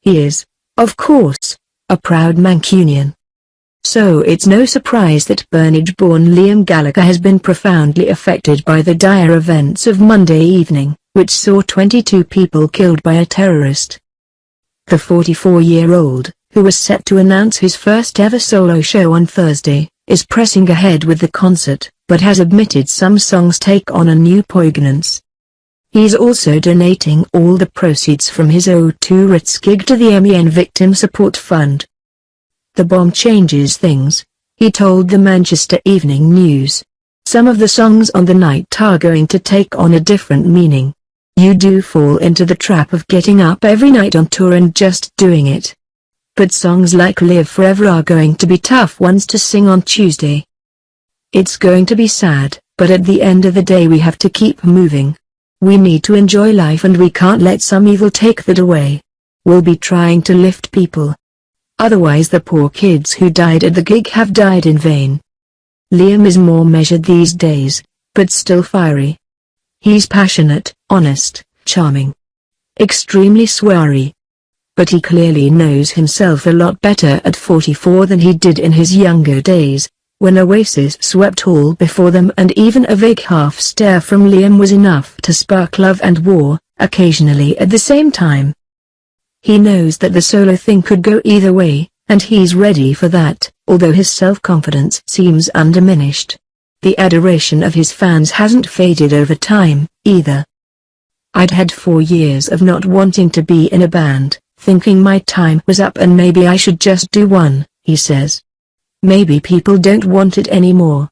He is, of course, a proud Mancunian. So it's no surprise that Burnage-born Liam Gallagher has been profoundly affected by the dire events of Monday evening, which saw 22 people killed by a terrorist. The 44-year-old, who was set to announce his first ever solo show on Thursday, is pressing ahead with the concert, but has admitted some songs take on a new poignance. He's also donating all the proceeds from his O2 Ritz gig to the MEN Victim Support Fund. The bomb changes things, he told the Manchester Evening News. Some of the songs on the night are going to take on a different meaning. You do fall into the trap of getting up every night on tour and just doing it. But songs like Live Forever are going to be tough ones to sing on Tuesday. It's going to be sad, but at the end of the day we have to keep moving. We need to enjoy life and we can't let some evil take that away. We'll be trying to lift people. Otherwise the poor kids who died at the gig have died in vain. Liam is more measured these days, but still fiery. He's passionate, honest, charming. Extremely sweary. But he clearly knows himself a lot better at 44 than he did in his younger days, when Oasis swept all before them and even a vague half stare from Liam was enough to spark love and war, occasionally at the same time. He knows that the solo thing could go either way, and he's ready for that, although his self-confidence seems undiminished. The adoration of his fans hasn't faded over time, either. I'd had 4 years of not wanting to be in a band, thinking my time was up and maybe I should just do one, he says. Maybe people don't want it anymore.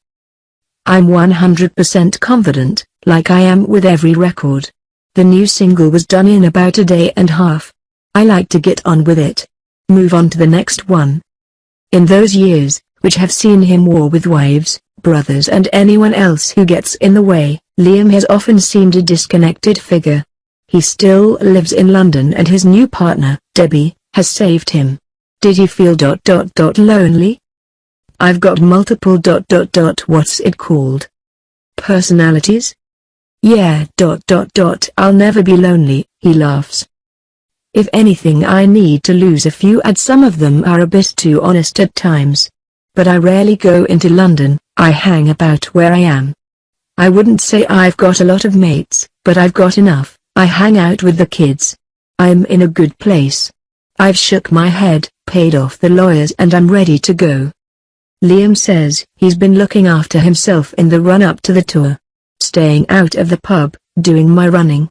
I'm 100% confident, like I am with every record. The new single was done in about a day and a half. I like to get on with it. Move on to the next one. In those years, which have seen him war with wives, brothers and anyone else who gets in the way, Liam has often seemed a disconnected figure. He still lives in London and his new partner, Debbie, has saved him. Did you feel lonely? I've got multiple what's it called? Personalities? Yeah I'll never be lonely, he laughs. If anything I need to lose a few and some of them are a bit too honest at times. But I rarely go into London, I hang about where I am. I wouldn't say I've got a lot of mates, but I've got enough. I hang out with the kids. I'm in a good place. I've shook my head, paid off the lawyers and I'm ready to go. Liam says he's been looking after himself in the run-up to the tour. Staying out of the pub, doing my running.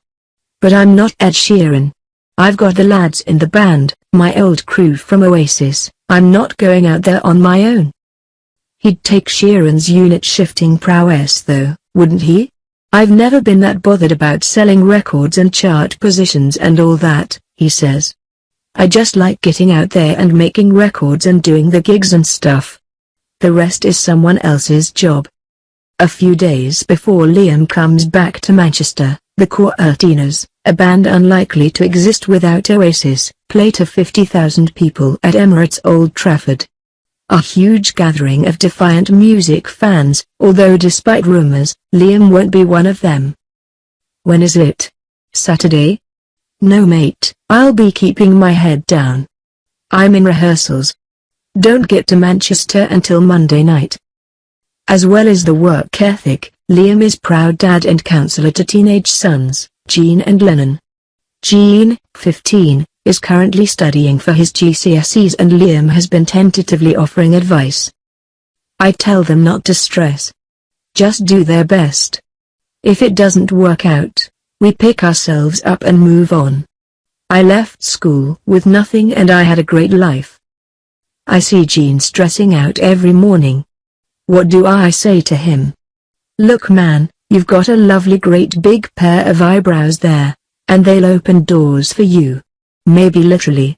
But I'm not Ed Sheeran. I've got the lads in the band, my old crew from Oasis, I'm not going out there on my own. He'd take Sheeran's unit-shifting prowess though, wouldn't he? I've never been that bothered about selling records and chart positions and all that, he says. I just like getting out there and making records and doing the gigs and stuff. The rest is someone else's job. A few days before Liam comes back to Manchester, the Courteeners, a band unlikely to exist without Oasis, play to 50,000 people at Emirates Old Trafford. A huge gathering of defiant music fans, although despite rumors, Liam won't be one of them. When is it? Saturday? No mate, I'll be keeping my head down. I'm in rehearsals. Don't get to Manchester until Monday night. As well as the work ethic, Liam is proud dad and counselor to teenage sons, Jean and Lennon. Jean, 15, is currently studying for his GCSEs and Liam has been tentatively offering advice. I tell them not to stress. Just do their best. If it doesn't work out, we pick ourselves up and move on. I left school with nothing and I had a great life. I see Jean stressing out every morning. What do I say to him? Look man, you've got a lovely great big pair of eyebrows there, and they'll open doors for you. Maybe literally.